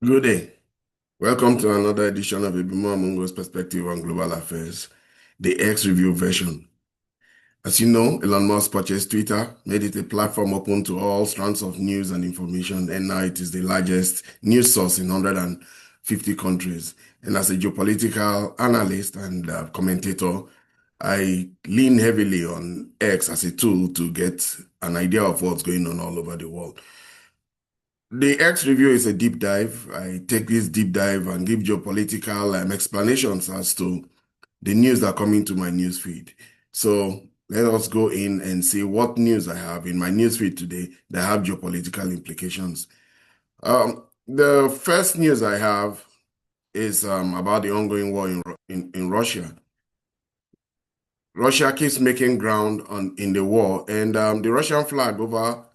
Good day. Welcome to another edition of Ibimo Amungo's Perspective on Global Affairs, the X Review version. As you know, Elon Musk purchased Twitter, made it a platform open to all strands of news and information, and now it is the largest news source in 150 countries. And as a geopolitical analyst and commentator, I lean heavily on X as a tool to get an idea of what's going on all over the world. The X review is a deep dive. I take this deep dive and give geopolitical explanations as to the news that come into my news feed. So let us go in and see what news I have in my news feed today that have geopolitical implications. The first news I have is about the ongoing war in Russia. Russia keeps making ground in the war, and the Russian flag over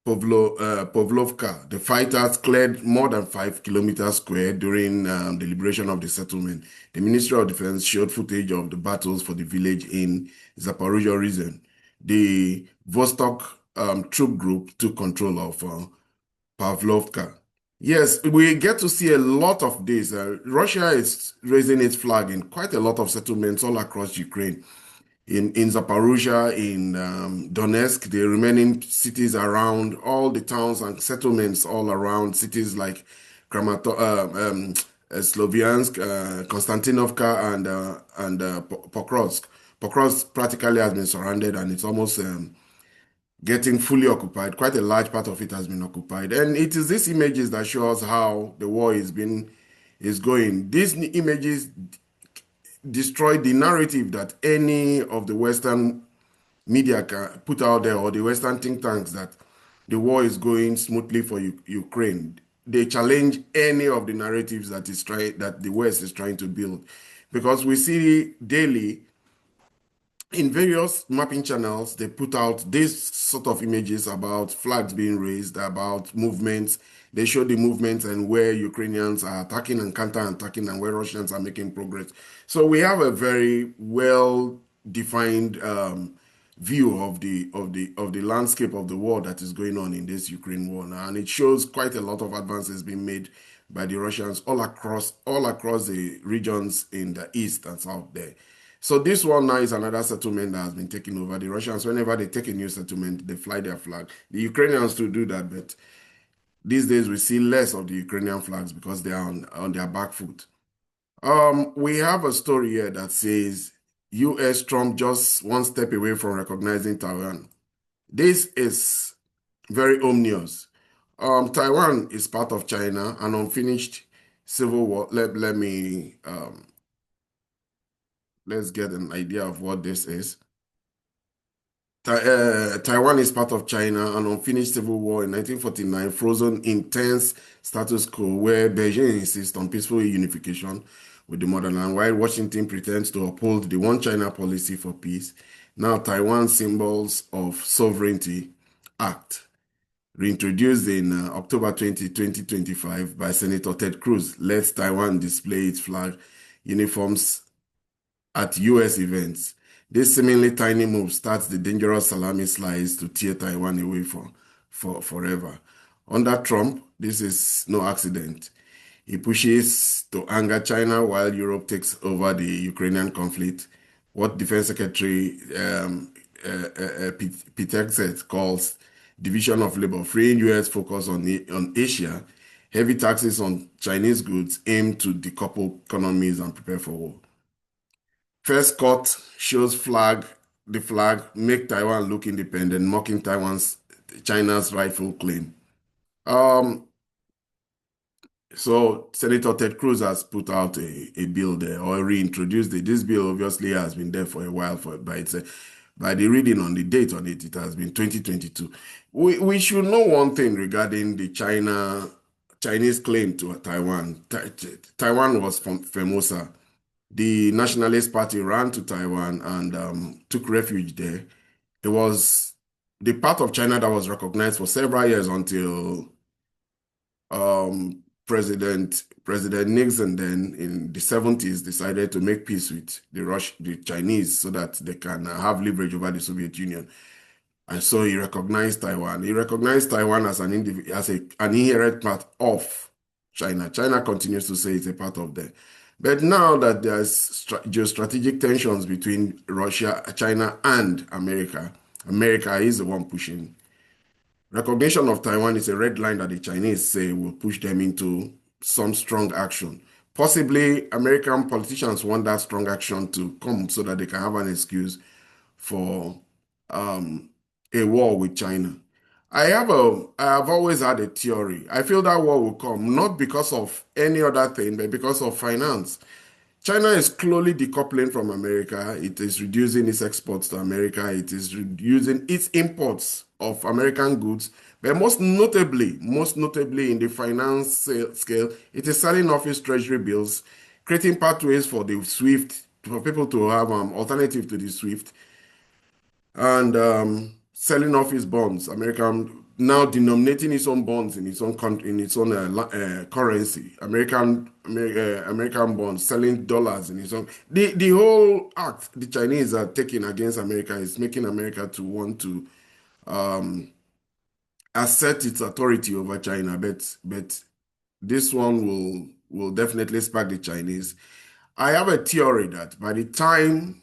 Pavlovka, the fighters cleared more than 5 kilometers square during the liberation of the settlement. The Ministry of Defense showed footage of the battles for the village in Zaporizhia region. The Vostok troop group took control of Pavlovka. Yes, we get to see a lot of this. Russia is raising its flag in quite a lot of settlements all across Ukraine in Zaporizhia, in Donetsk, the remaining cities around, all the towns and settlements all around, cities like Sloviansk, Konstantinovka, and Pokrovsk. Pokrovsk practically has been surrounded and it's almost getting fully occupied. Quite a large part of it has been occupied. And it is these images that show us how the war is going. These images destroy the narrative that any of the Western media can put out there or the Western think tanks that the war is going smoothly for Ukraine. They challenge any of the narratives that the West is trying to build, because we see daily in various mapping channels they put out these sort of images about flags being raised, about movements. They show the movements and where Ukrainians are attacking and counter-attacking and where Russians are making progress. So we have a very well defined view of the landscape of the war that is going on in this Ukraine war now, and it shows quite a lot of advances being made by the Russians all across the regions in the east and south there. So this one now is another settlement that has been taken over. The Russians, whenever they take a new settlement, they fly their flag. The Ukrainians to do that, but these days we see less of the Ukrainian flags because they are on their back foot. We have a story here that says U.S. Trump just one step away from recognizing Taiwan. This is very ominous. Taiwan is part of China, an unfinished civil war. Let me let's get an idea of what this is. Taiwan is part of China, an unfinished civil war in 1949, frozen intense status quo where Beijing insists on peaceful unification with the motherland, while Washington pretends to uphold the One China policy for peace. Now, Taiwan Symbols of Sovereignty Act, reintroduced in October 2025 by Senator Ted Cruz, lets Taiwan display its flag uniforms at U.S. events. This seemingly tiny move starts the dangerous salami slice to tear Taiwan away for forever. Under Trump, this is no accident. He pushes to anger China while Europe takes over the Ukrainian conflict, what Defense Secretary Peter Hegseth calls division of labor, freeing U.S. focus on Asia. Heavy taxes on Chinese goods aim to decouple economies and prepare for war. First cut shows the flag, make Taiwan look independent, mocking China's rightful claim. So Senator Ted Cruz has put out a bill there or reintroduced it. This bill obviously has been there for a while, by the reading on the date on it, it has been 2022. We should know one thing regarding the Chinese claim to Taiwan. Taiwan was from Formosa. The Nationalist Party ran to Taiwan and took refuge there. It was the part of China that was recognized for several years until President Nixon then in the 70s decided to make peace with the Chinese so that they can have leverage over the Soviet Union. And so he recognized Taiwan. He recognized Taiwan as an inherent part of China. China continues to say it's a part of them. But now that there's geostrategic tensions between Russia, China, and America, America is the one pushing. Recognition of Taiwan is a red line that the Chinese say will push them into some strong action. Possibly, American politicians want that strong action to come so that they can have an excuse for a war with China. I have always had a theory. I feel that war will come not because of any other thing, but because of finance. China is slowly decoupling from America. It is reducing its exports to America. It is reducing its imports of American goods. But most notably in the finance scale, it is selling off its treasury bills, creating pathways for the SWIFT, for people to have alternative to the SWIFT, and selling off its bonds. American now denominating its own bonds in its own country, in its own currency. American bonds selling dollars in its own. The whole act the Chinese are taking against America is making America to want to assert its authority over China. But this one will definitely spark the Chinese. I have a theory that by the time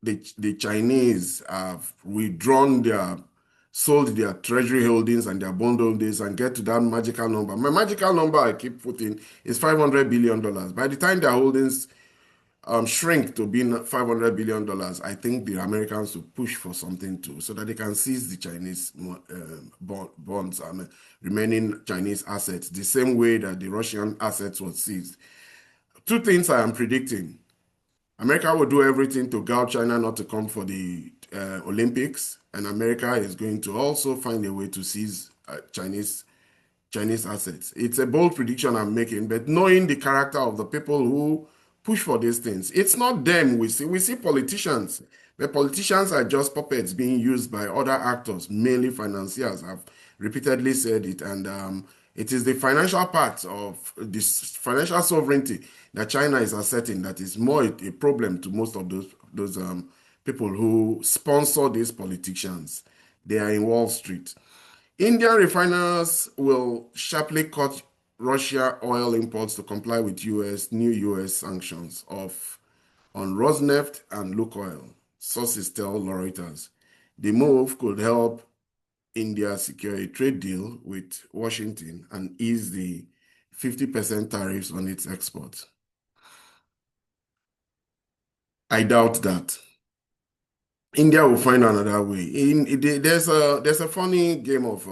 the Chinese have sold their treasury holdings and their bond holdings and get to that magical number. My magical number I keep putting is $500 billion. By the time their holdings shrink to being $500 billion, I think the Americans will push for something too so that they can seize the Chinese bonds and remaining Chinese assets the same way that the Russian assets were seized. Two things I am predicting. America will do everything to gouge China not to come for the Olympics, and America is going to also find a way to seize Chinese assets. It's a bold prediction I'm making, but knowing the character of the people who push for these things, it's not them we see. We see politicians, but politicians are just puppets being used by other actors, mainly financiers. I've repeatedly said it, and it is the financial part of this financial sovereignty that China is asserting that is more a problem to most of those people who sponsor these politicians. They are in Wall Street. Indian refiners will sharply cut Russia oil imports to comply with new U.S. sanctions on Rosneft and Lukoil, sources tell Reuters. The move could help India secure a trade deal with Washington and ease the 50% tariffs on its exports. I doubt that. India will find another way. There's a funny game of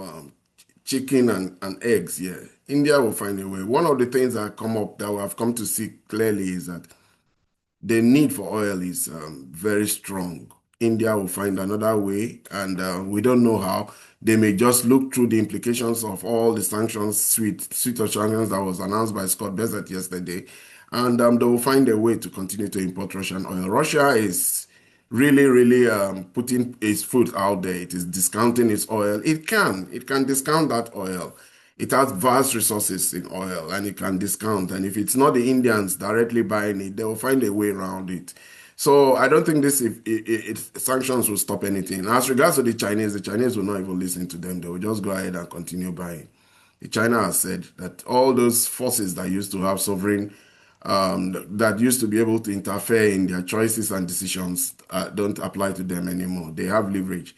chicken and eggs here. India will find a way. One of the things that come up that we have come to see clearly is that the need for oil is very strong. India will find another way, and we don't know how. They may just look through the implications of all the sanctions, suite of sanctions that was announced by Scott Bessent yesterday, and they will find a way to continue to import Russian oil. Russia is really putting its foot out there. It is discounting its oil. It can discount that oil. It has vast resources in oil and it can discount. And if it's not the Indians directly buying it, they will find a way around it. So I don't think sanctions will stop anything. As regards to the Chinese will not even listen to them. They will just go ahead and continue buying. China has said that all those forces that used to have sovereign, that used to be able to interfere in their choices and decisions don't apply to them anymore. They have leverage.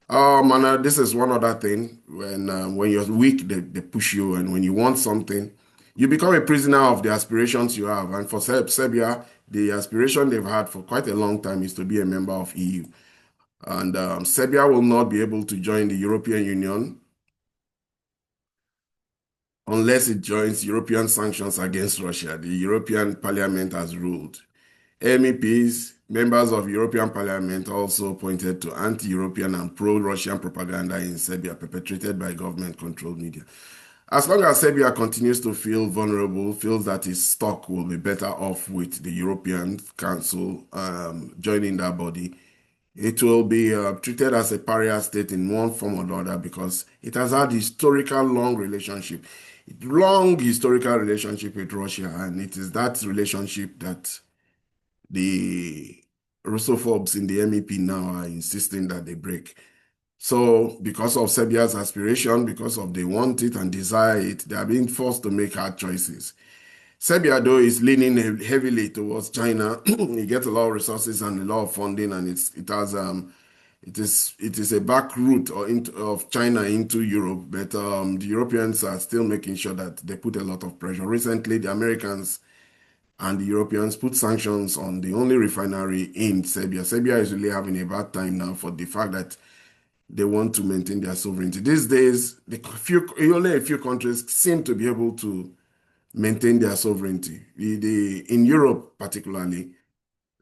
And this is one other thing. When you're weak, they push you, and when you want something, you become a prisoner of the aspirations you have. And for Serbia, the aspiration they've had for quite a long time is to be a member of EU. And Serbia will not be able to join the European Union unless it joins European sanctions against Russia. The European Parliament has ruled. MEPs, members of European Parliament, also pointed to anti-European and pro-Russian propaganda in Serbia perpetrated by government-controlled media. As long as Serbia continues to feel vulnerable, feels that its stock will be better off with the European Council joining that body, it will be treated as a pariah state in one form or another because it has had long historical relationship with Russia, and it is that relationship that the Russophobes in the MEP now are insisting that they break. So because of Serbia's aspiration, because of they want it and desire it, they are being forced to make hard choices. Serbia, though, is leaning heavily towards China. It gets a lot of resources and a lot of funding, and it is a back route of China into Europe. But the Europeans are still making sure that they put a lot of pressure. Recently, the Americans and the Europeans put sanctions on the only refinery in Serbia. Serbia is really having a bad time now for the fact that they want to maintain their sovereignty. These days, only a few countries seem to be able to maintain their sovereignty. In Europe, particularly,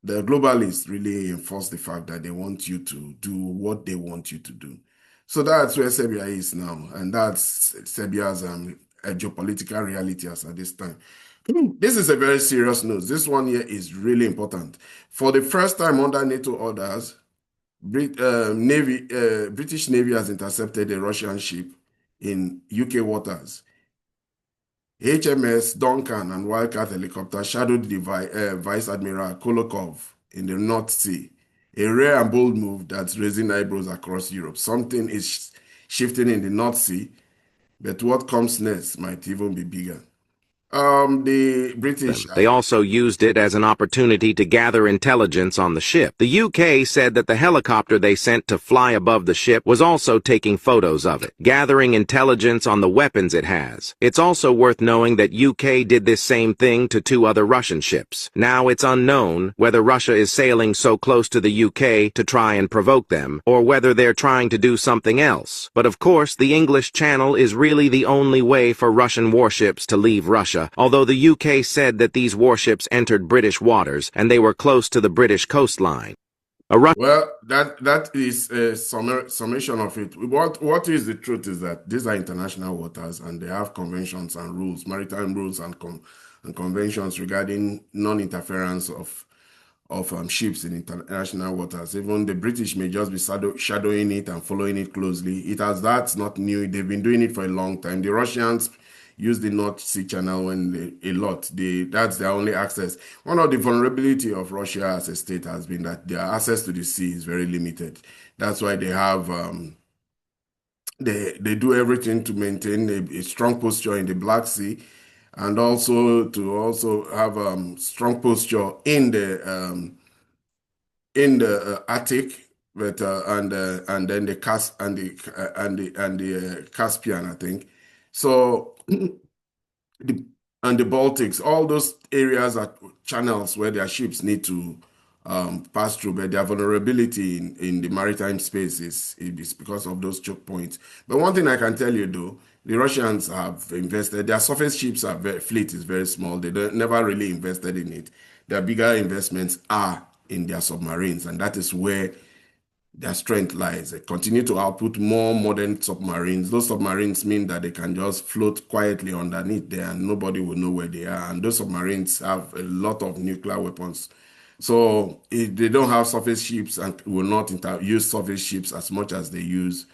the globalists really enforce the fact that they want you to do what they want you to do. So that's where Serbia is now, and that's Serbia's geopolitical reality as at this time. This is a very serious news. This one here is really important. For the first time under NATO orders, British Navy has intercepted a Russian ship in UK waters. HMS Duncan and Wildcat helicopter shadowed the Vice Admiral Kolokov in the North Sea. A rare and bold move that's raising eyebrows across Europe. Something is shifting in the North Sea, but what comes next might even be bigger. The British They also used it as an opportunity to gather intelligence on the ship. The UK said that the helicopter they sent to fly above the ship was also taking photos of it, gathering intelligence on the weapons it has. It's also worth knowing that UK did this same thing to 2 other Russian ships. Now it's unknown whether Russia is sailing so close to the UK to try and provoke them, or whether they're trying to do something else. But of course, the English Channel is really the only way for Russian warships to leave Russia, although the UK said that these warships entered British waters and they were close to the British coastline. Well, that is a summation of it. What is the truth is that these are international waters and they have conventions and rules, maritime rules and conventions regarding non-interference of ships in international waters. Even the British may just be shadowing it and following it closely. That's not new. They've been doing it for a long time. The Russians use the North Sea Channel a lot. That's their only access. One of the vulnerability of Russia as a state has been that their access to the sea is very limited. That's why they have they do everything to maintain a strong posture in the Black Sea, and also to have strong posture in the Arctic, but and then the Caspian, I think. So and the Baltics, all those areas are channels where their ships need to pass through, but their vulnerability in the maritime space is because of those choke points. But one thing I can tell you though, the Russians have invested, their surface ships fleet is very small. They never really invested in it. Their bigger investments are in their submarines, and that is where their strength lies. They continue to output more modern submarines. Those submarines mean that they can just float quietly underneath there and nobody will know where they are. And those submarines have a lot of nuclear weapons. So if they don't have surface ships and will not use surface ships as much as they use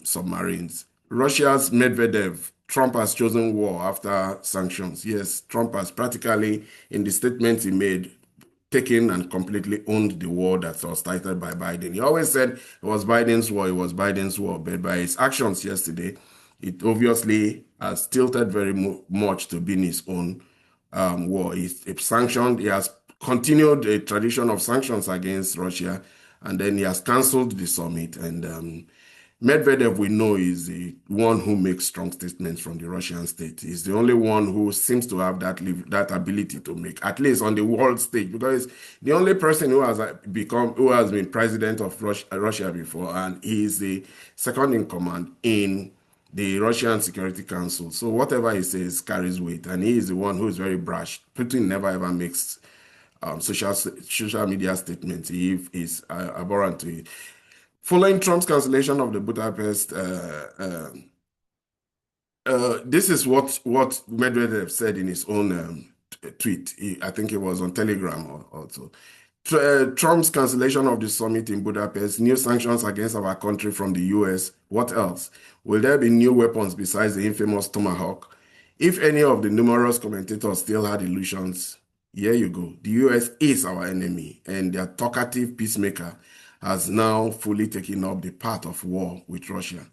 submarines. Russia's Medvedev, Trump has chosen war after sanctions. Yes, Trump has practically, in the statement he made, taken and completely owned the war that was started by Biden. He always said it was Biden's war, but by his actions yesterday, it obviously has tilted very much to being his own war. He's sanctioned, he has continued a tradition of sanctions against Russia, and then he has cancelled the summit. And Medvedev, we know, is the one who makes strong statements from the Russian state. He's the only one who seems to have that ability to make, at least on the world stage, because the only person who has been president of Russia before, and he is the second in command in the Russian Security Council. So whatever he says carries weight, and he is the one who is very brash. Putin never ever makes social media statements. He is abhorrent to it. Following Trump's cancellation of the Budapest, this is what Medvedev said in his own tweet. I think it was on Telegram also. Trump's cancellation of the summit in Budapest, new sanctions against our country from the US. What else? Will there be new weapons besides the infamous Tomahawk? If any of the numerous commentators still had illusions, here you go. The US is our enemy and their talkative peacemaker has now fully taken up the path of war with Russia.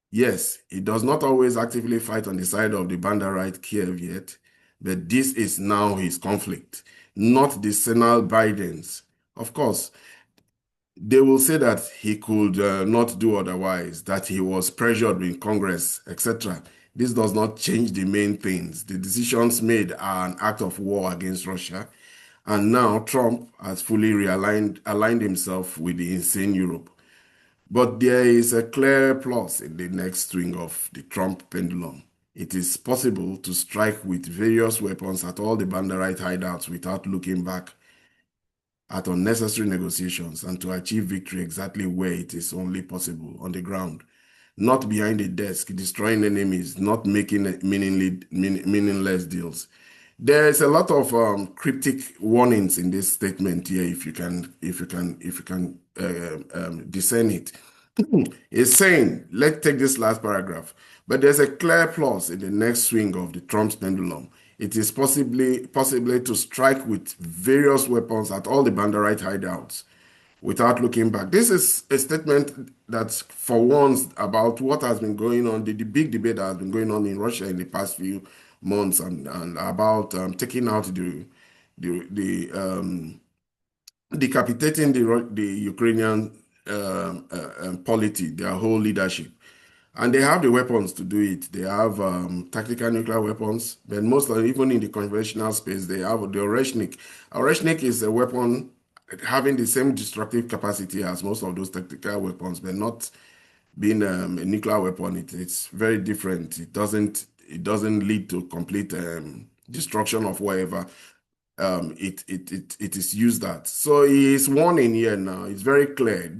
Yes, he does not always actively fight on the side of the Banderite Kiev yet, but this is now his conflict, not the senile Biden's. Of course, they will say that he could not do otherwise, that he was pressured in Congress, etc. This does not change the main things. The decisions made are an act of war against Russia, and now Trump has fully aligned himself with the insane Europe. But there is a clear plus in the next swing of the Trump pendulum. It is possible to strike with various weapons at all the Banderite hideouts without looking back at unnecessary negotiations and to achieve victory exactly where it is only possible, on the ground. Not behind a desk, destroying enemies, not making meaningless deals. There is a lot of cryptic warnings in this statement here. If you can discern it, it's saying, let's take this last paragraph. But there's a clear plus in the next swing of the Trump's pendulum. It is possibly to strike with various weapons at all the Banderite hideouts without looking back. This is a statement that's for once about what has been going on, the big debate that has been going on in Russia in the past few months, and about taking out decapitating the Ukrainian polity, their whole leadership. And they have the weapons to do it. They have tactical nuclear weapons, but most of, even in the conventional space, they have the Oreshnik. Oreshnik is a weapon having the same destructive capacity as most of those tactical weapons, but not being a nuclear weapon. It's very different. It doesn't lead to complete destruction of whatever it is used at. So he is warning here now. It's very clear.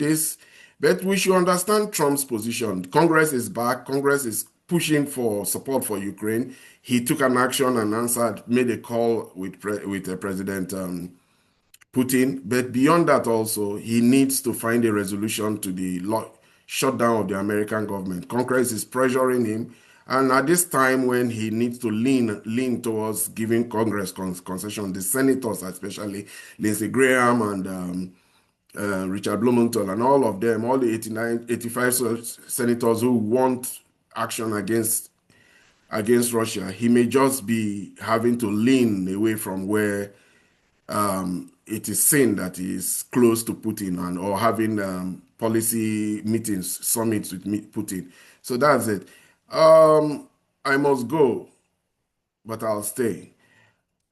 But we should understand Trump's position. Congress is back. Congress is pushing for support for Ukraine. He took an action and answered, made a call with President Putin. But beyond that also, he needs to find a resolution to the shutdown of the American government. Congress is pressuring him. And at this time when he needs to lean towards giving Congress concession, the senators, especially Lindsey Graham and Richard Blumenthal and all of them, all the 85 senators who want action against Russia, he may just be having to lean away from where it is seen that he is close to Putin or having policy meetings, summits with Putin. So that's it. I must go, but I'll stay.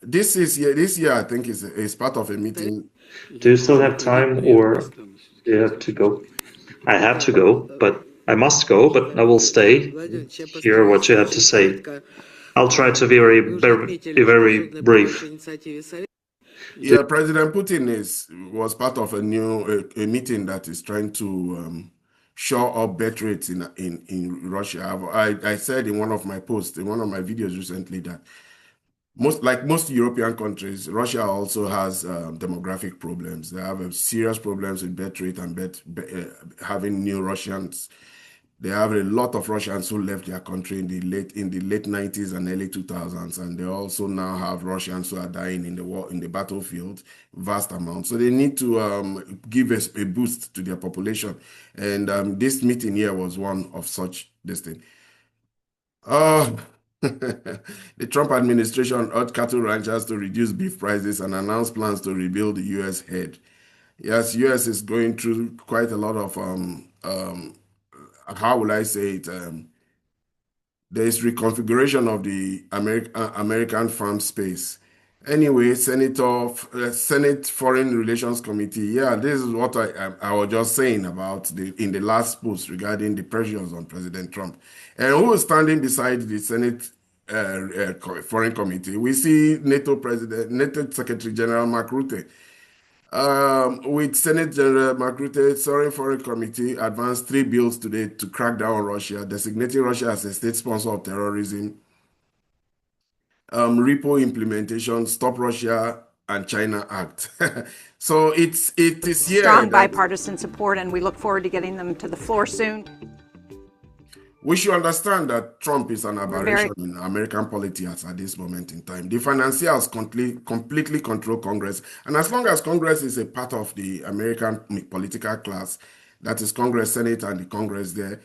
This year I think is part of a meeting. Do you still have time, or do you have to go? I have to go, but I must go, but I will stay, hear what you have to say. I'll try to be very brief. Yeah, President Putin was part of a meeting that is trying to shore up birth rates in Russia. I said in one of my posts, in one of my videos recently, that most European countries, Russia also has demographic problems. They have serious problems with birth rate and having new Russians. They have a lot of Russians who left their country in the late 90s and early 2000s, and they also now have Russians who are dying in the battlefield, vast amounts. So they need to give a boost to their population, and this meeting here was one of such this thing. The Trump administration urged cattle ranchers to reduce beef prices and announce plans to rebuild the U.S. herd. Yes, U.S. is going through quite a lot of how will I say it? There is reconfiguration of the American farm space. Anyway, Senate Foreign Relations Committee. Yeah, this is what I was just saying about in the last post regarding the pressures on President Trump. And who is standing beside the Senate Foreign Committee? We see NATO Secretary General Mark Rutte. With Senate General Mark Rutte, Foreign Committee advanced 3 bills today to crack down on Russia, designating Russia as a state sponsor of terrorism, repo implementation, Stop Russia and China Act. So it is here. Strong bipartisan support, and we look forward to getting them to the floor soon. We should understand that Trump is an aberration in American politics at this moment in time. The financiers completely control Congress. And as long as Congress is a part of the American political class, that is Congress, Senate, and the Congress there,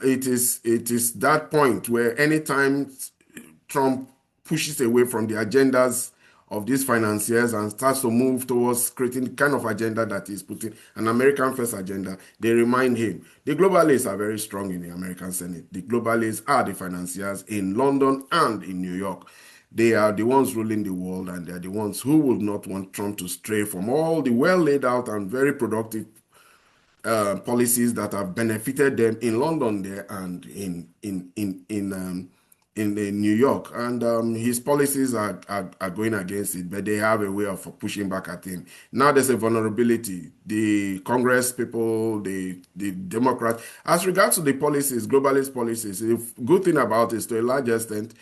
it is that point where anytime Trump pushes away from the agendas of these financiers and starts to move towards creating the kind of agenda that is putting an American first agenda, they remind him. The globalists are very strong in the American Senate. The globalists are the financiers in London and in New York. They are the ones ruling the world, and they're the ones who would not want Trump to stray from all the well laid out and very productive policies that have benefited them in London there and in New York, and his policies are going against it, but they have a way of pushing back at him. Now there's a vulnerability. The Congress people, the Democrats, as regards to the policies, globalist policies, the good thing about it is to a large extent,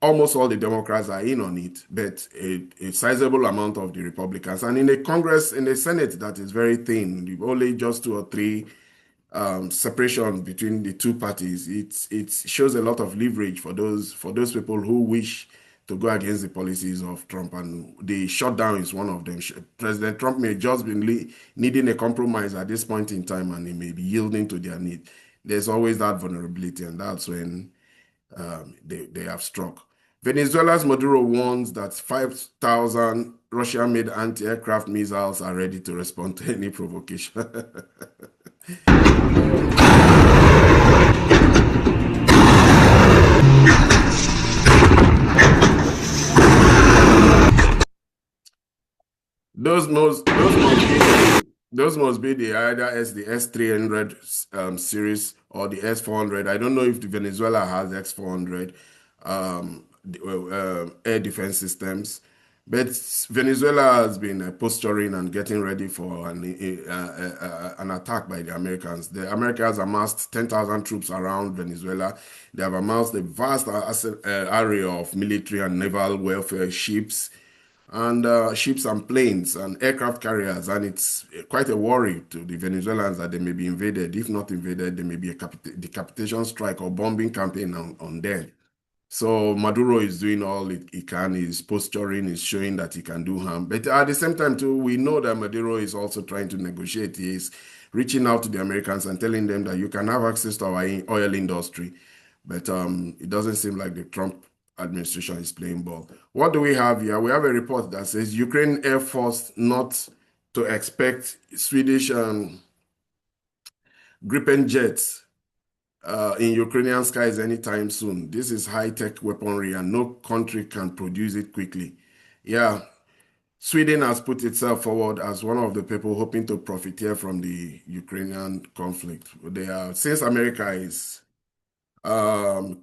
almost all the Democrats are in on it, but a sizable amount of the Republicans. And in the Congress, in the Senate, that is very thin, only just 2 or 3 separation between the two parties. It shows a lot of leverage for those people who wish to go against the policies of Trump, and the shutdown is one of them. President Trump may just be needing a compromise at this point in time, and he may be yielding to their need. There's always that vulnerability, and that's when they have struck. Venezuela's Maduro warns that 5,000 Russian-made anti-aircraft missiles are ready to respond to any provocation. Those must be the either the S300 series or the S400. I don't know if the Venezuela has X400 air defense systems, but Venezuela has been posturing and getting ready for an attack by the Americans. The Americans amassed 10,000 troops around Venezuela. They have amassed a vast area of military and naval welfare ships and planes and aircraft carriers, and it's quite a worry to the Venezuelans that they may be invaded. If not invaded, there may be a decapitation strike or bombing campaign on them. So Maduro is doing all he can. He's posturing, he's showing that he can do harm. But at the same time, too, we know that Maduro is also trying to negotiate. He's reaching out to the Americans and telling them that you can have access to our oil industry. But it doesn't seem like the Trump administration is playing ball. What do we have here? We have a report that says Ukraine Air Force not to expect Swedish Gripen jets in Ukrainian skies anytime soon. This is high-tech weaponry and no country can produce it quickly. Yeah, Sweden has put itself forward as one of the people hoping to profiteer from the Ukrainian conflict. Since America is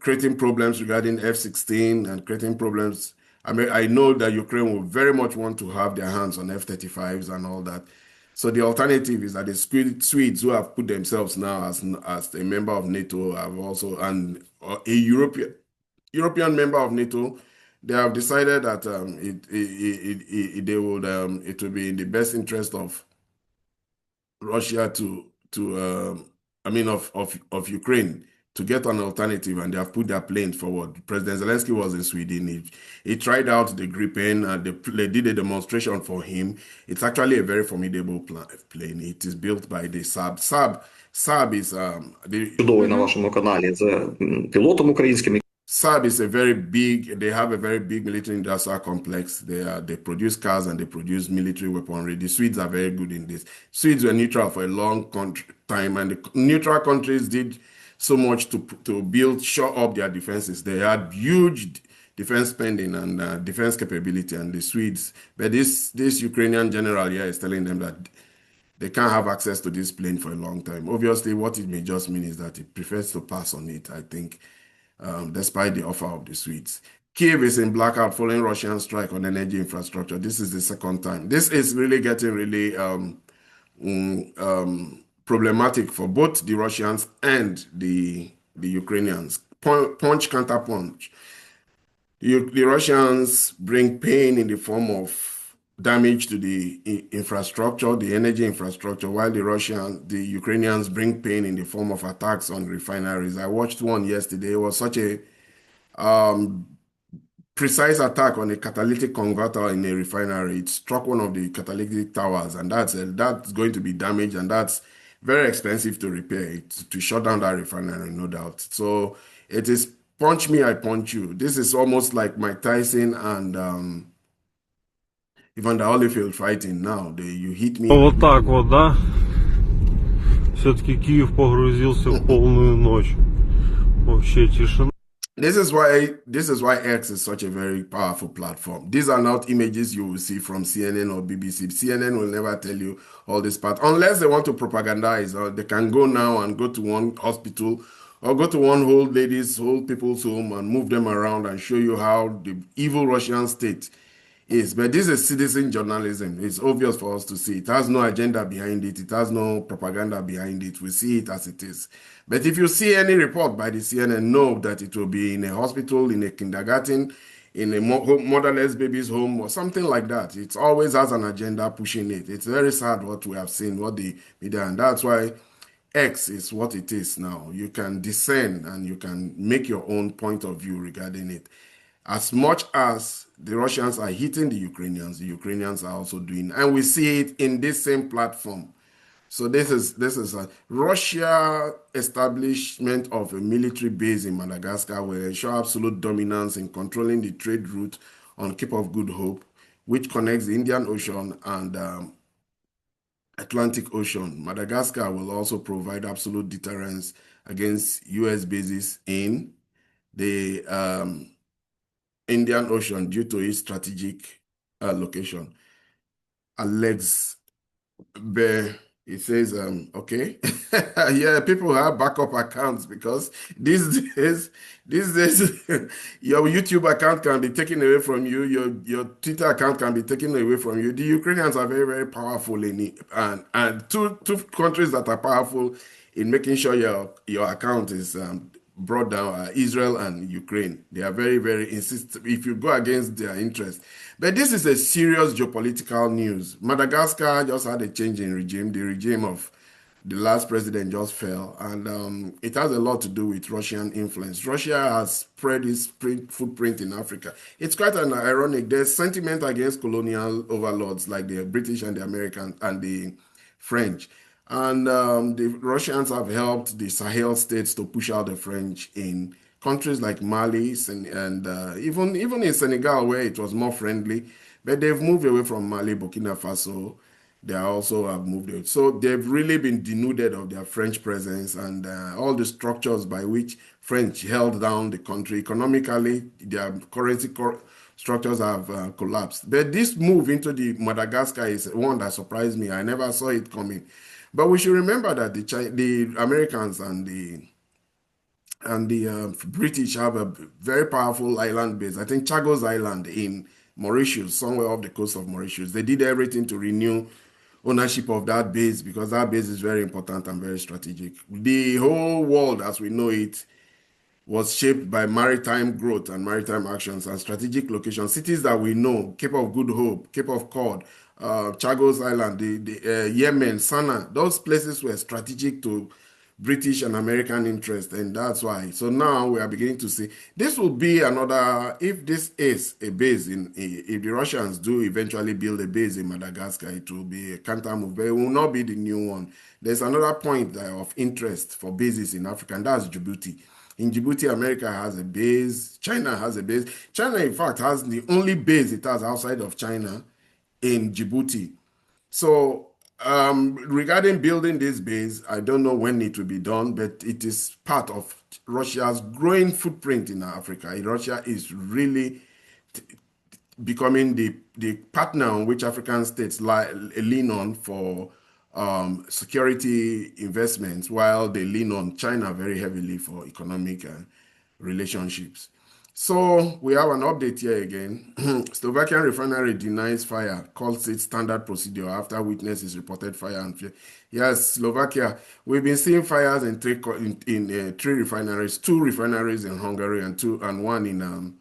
creating problems regarding F-16 and creating problems. I know that Ukraine will very much want to have their hands on F-35s and all that. So the alternative is that the Swedes who have put themselves now as a member of NATO have also, and a European member of NATO, they have decided that it will be in the best interest of Russia of Ukraine to get an alternative, and they have put their planes forward. President Zelensky was in Sweden. He tried out the Gripen, and they did a demonstration for him. It's actually a very formidable plane. It is built by the Saab. Saab is Чудовий на вашому каналі з пілотом українським. Saab is they have a very big military industrial complex. They produce cars and they produce military weaponry. The Swedes are very good in this. Swedes were neutral for a long time, and the neutral countries did so much to shore up their defenses. They had huge defense spending and defense capability, and the Swedes. But this Ukrainian general here is telling them that they can't have access to this plane for a long time. Obviously, what it may just mean is that he prefers to pass on it, I think, despite the offer of the Swedes. Kiev is in blackout following Russian strike on energy infrastructure. This is the second time. This is really getting really problematic for both the Russians and the Ukrainians. Punch counterpunch. The Russians bring pain in the form of damage to the infrastructure, the energy infrastructure, while the Ukrainians bring pain in the form of attacks on refineries. I watched one yesterday. It was such a um, precise attack on a catalytic converter in a refinery. It struck one of the catalytic towers, and that's going to be damaged, and that's very expensive to repair it, to shut down that refinery, no doubt. So it is punch me, I punch you. This is almost like Mike Tyson and Evander Holyfield fighting now. You hit me. Вот так вот, да? Все-таки Киев погрузился в полную ночь. Вообще тишина. This is why X is such a very powerful platform. These are not images you will see from CNN or BBC. CNN will never tell you all this part unless they want to propagandize, or they can go now and go to one hospital or go to one old people's home and move them around and show you how the evil Russian state is. But this is citizen journalism. It's obvious for us to see. It has no agenda behind it. It has no propaganda behind it. We see it as it is. But if you see any report by the CNN, know that it will be in a hospital, in a kindergarten, in a motherless baby's home, or something like that. It always has an agenda pushing it. It's very sad what we have seen, what the media, and that's why X is what it is now. You can discern and you can make your own point of view regarding it. As much as the Russians are hitting the Ukrainians are also doing, and we see it in this same platform. So this is a Russia establishment of a military base in Madagascar will ensure absolute dominance in controlling the trade route on Cape of Good Hope, which connects the Indian Ocean and Atlantic Ocean. Madagascar will also provide absolute deterrence against U.S. bases in the Indian Ocean due to its strategic location. Alex Bear, he says, okay. Yeah, people have backup accounts because these days, your YouTube account can be taken away from you, your Twitter account can be taken away from you. The Ukrainians are very, very powerful in it, and two countries that are powerful in making sure your account is brought down are Israel and Ukraine. They are very, very insistent if you go against their interest. But this is a serious geopolitical news. Madagascar just had a change in regime. The regime of the last president just fell, and it has a lot to do with Russian influence. Russia has spread its footprint in Africa. It's quite an ironic. There's sentiment against colonial overlords like the British and the Americans and the French. And the Russians have helped the Sahel states to push out the French in countries like Mali and even in Senegal, where it was more friendly. But they've moved away from Mali, Burkina Faso. They also have moved away. So they've really been denuded of their French presence and all the structures by which French held down the country economically. Their currency structures have collapsed. But this move into the Madagascar is one that surprised me. I never saw it coming. But we should remember that the Americans and the British have a very powerful island base. I think Chagos Island in Mauritius, somewhere off the coast of Mauritius. They did everything to renew ownership of that base because that base is very important and very strategic. The whole world, as we know it, was shaped by maritime growth and maritime actions and strategic locations. Cities that we know, Cape of Good Hope, Cape of Cod, Chagos Island, Yemen, Sana'a, those places were strategic to British and American interest, and that's why. So now we are beginning to see this will be another. If this is a base if the Russians do eventually build a base in Madagascar, it will be a counter move, but it will not be the new one. There's another point of interest for bases in Africa, and that's Djibouti. In Djibouti, America has a base. China has a base. China, in fact, has the only base it has outside of China in Djibouti. So regarding building this base, I don't know when it will be done, but it is part of Russia's growing footprint in Africa. Russia is really becoming the partner on which African states lean on for security investments, while they lean on China very heavily for economic relationships. So we have an update here again. Slovakian refinery denies fire, calls it standard procedure after witnesses reported fire and fear. Yes, Slovakia. We've been seeing fires in three refineries, two refineries in Hungary and one in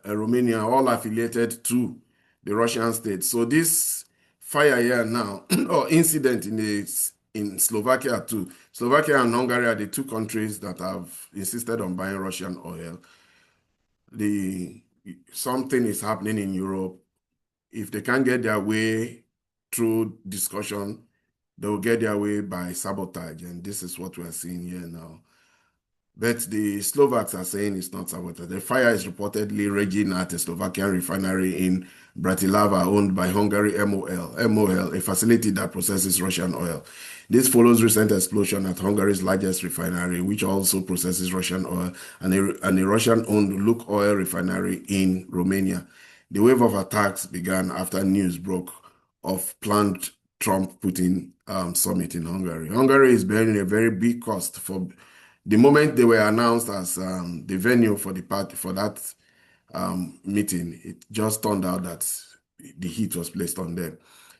Romania, all affiliated to the Russian state. So this fire here now, or incident in Slovakia too. Slovakia and Hungary are the two countries that have insisted on buying Russian oil. Something is happening in Europe. If they can't get their way through discussion, they will get their way by sabotage, and this is what we're seeing here now. But the Slovaks are saying it's not sabotage. The fire is reportedly raging at a Slovakian refinery in Bratislava owned by Hungary MOL, a facility that processes Russian oil. This follows recent explosion at Hungary's largest refinery, which also processes Russian oil, and a Russian-owned Lukoil refinery in Romania. The wave of attacks began after news broke of planned Trump-Putin summit in Hungary. Hungary is bearing a very big cost for the moment they were announced as the venue for the party for that meeting. It just turned out that the heat was placed on them.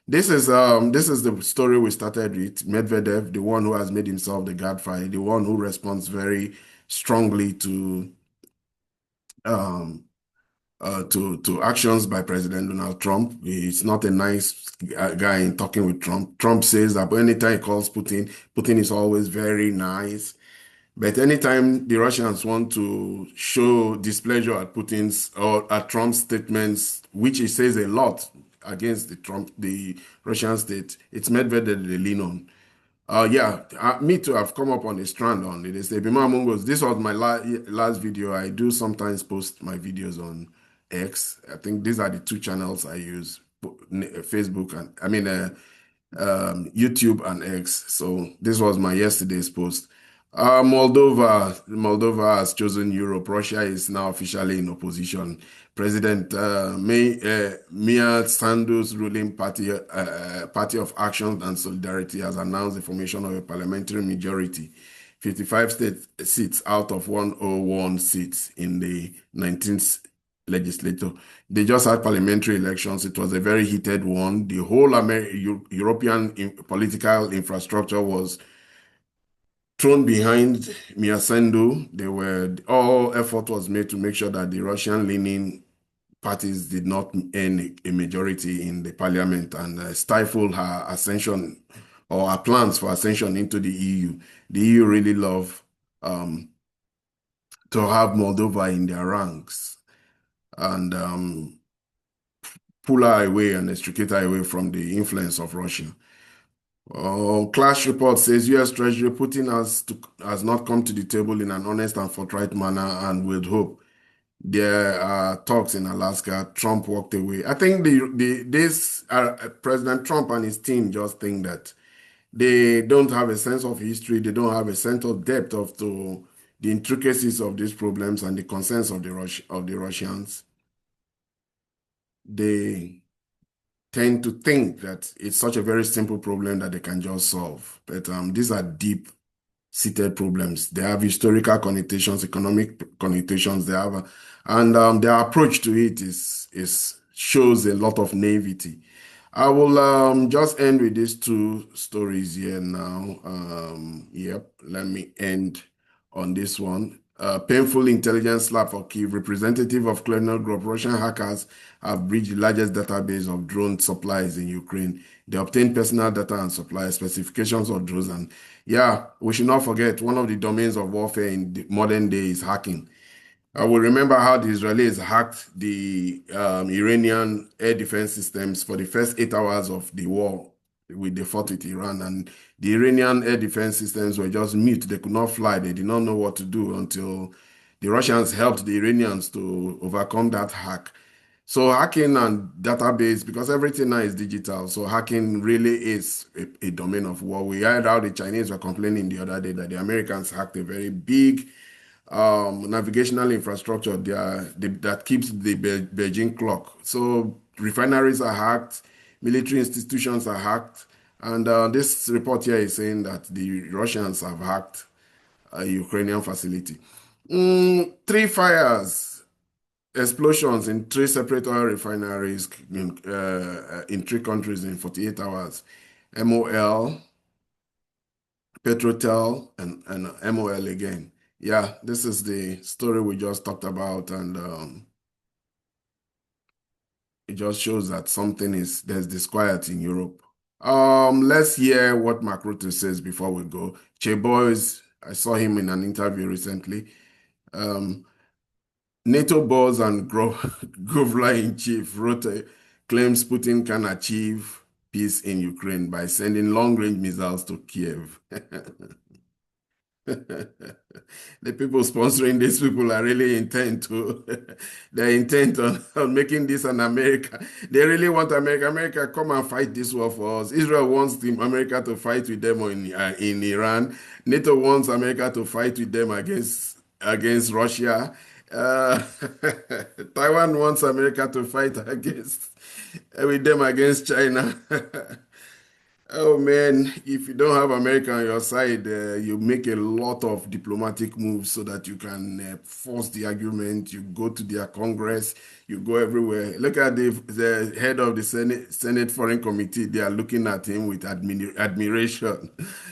This is the story we started with. Medvedev, the one who has made himself the gadfly, the one who responds very strongly to actions by President Donald Trump. He's not a nice guy in talking with Trump. Trump says that anytime he calls Putin, Putin is always very nice. But anytime the Russians want to show displeasure at Putin's or at Trump's statements, which he says a lot against the Russian state, it's Medvedev they lean on. Me too. I've come up on a strand on it. They say, Bima Mungos, this was my last video. I do sometimes post my videos on X. I think these are the two channels I use, Facebook and YouTube and X. So this was my yesterday's post. Moldova has chosen Europe. Russia is now officially in opposition. President Mia Sandu's ruling party, Party of Action and Solidarity, has announced the formation of a parliamentary majority, 55 seats out of 101 seats in the 19th legislature. They just had parliamentary elections. It was a very heated one. The whole European political infrastructure was thrown behind Mia Sandu. All effort was made to make sure that the Russian-leaning parties did not earn a majority in the parliament and stifle her ascension or her plans for ascension into the EU. The EU really love to have Moldova in their ranks and pull her away and extricate her away from the influence of Russia. Clash report says U.S. Treasury Putin has not come to the table in an honest and forthright manner and with hope. There are talks in Alaska. Trump walked away. I think President Trump and his team just think that they don't have a sense of history. They don't have a sense of depth to the intricacies of these problems and the concerns of the Russians. They tend to think that it's such a very simple problem that they can just solve. But these are deep-seated problems. They have historical connotations, economic connotations. They have, and their approach to it shows a lot of naivety. I will just end with these two stories here now. Let me end on this one. Painful intelligence slap for Kyiv. Representative of colonial group Russian hackers have breached the largest database of drone supplies in Ukraine. They obtained personal data and supply specifications of drones. And we should not forget one of the domains of warfare in the modern day is hacking. I will remember how the Israelis hacked the Iranian air defense systems for the first 8 hours of the war with the fought with Iran, and the Iranian air defense systems were just mute. They could not fly. They did not know what to do until the Russians helped the Iranians to overcome that hack. So hacking and database, because everything now is digital, so hacking really is a domain of war. We heard how the Chinese were complaining the other day that the Americans hacked a very big navigational infrastructure that keeps the Beijing clock. So refineries are hacked, military institutions are hacked, and this report here is saying that the Russians have hacked a Ukrainian facility. 3 fires, explosions in 3 separate oil refineries in 3 countries in 48 hours. MOL, Petrotel, and MOL again. This is the story we just talked about, and it just shows that there's disquiet in Europe. Let's hear what Mark Rutte says before we go. Che Boys, I saw him in an interview recently. Um, NATO boss and Governor in Chief Rutte claims Putin can achieve peace in Ukraine by sending long-range missiles to Kiev. The people sponsoring these people are really intent to, they're intent on making this an America. They really want America. America, come and fight this war for us. Israel wants America to fight with them in Iran. NATO wants America to fight with them against Russia. Uh, Taiwan wants America to fight with them against China. Oh man, if you don't have America on your side, you make a lot of diplomatic moves so that you can force the argument. You go to their Congress, you go everywhere. Look at the head of the Senate Foreign Committee. They are looking at him with admiration.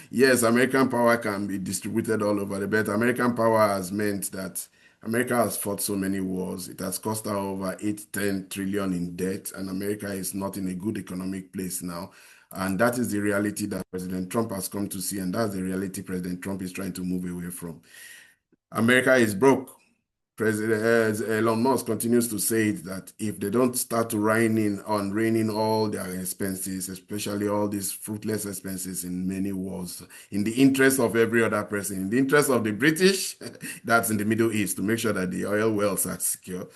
Yes, American power can be distributed all over the bed. American power has meant that America has fought so many wars. It has cost her over 8-10 trillion in debt, and America is not in a good economic place now. And that is the reality that President Trump has come to see, and that's the reality President Trump is trying to move away from. America is broke. President Elon Musk continues to say it, that if they don't start to rein in all their expenses, especially all these fruitless expenses in many wars, in the interest of every other person, in the interest of the British, that's in the Middle East, to make sure that the oil wells are secure,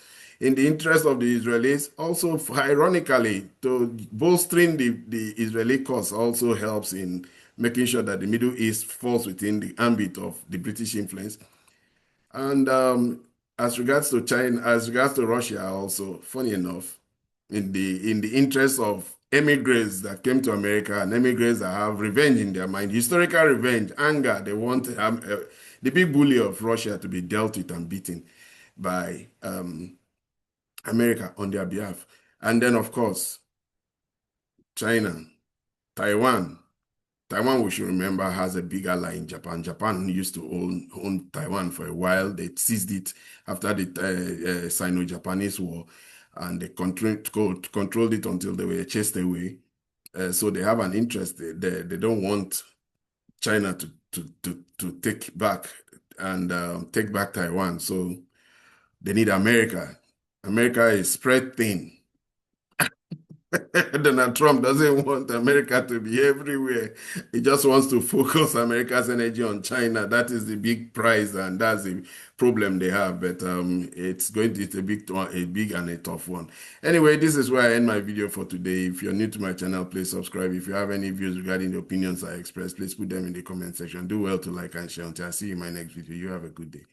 in the interest of the Israelis, also ironically, to bolstering the Israeli cause also helps in making sure that the Middle East falls within the ambit of the British influence. And as regards to China, as regards to Russia, also, funny enough, in the interest of immigrants that came to America and immigrants that have revenge in their mind, historical revenge, anger, they want the big bully of Russia to be dealt with and beaten by America on their behalf. And then, of course, China, Taiwan. Taiwan, we should remember, has a big ally in Japan. Japan used to own Taiwan for a while. They seized it after the Sino-Japanese War, and they controlled it until they were chased away. So they have an interest. They don't want China to take back Taiwan. So they need America. America is spread thin. Donald Trump doesn't want America to be everywhere. He just wants to focus America's energy on China. That is the big prize, and that's the problem they have. But it's a big and a tough one. Anyway, this is where I end my video for today. If you're new to my channel, please subscribe. If you have any views regarding the opinions I express, please put them in the comment section. Do well to like and share. Until I see you in my next video. You have a good day.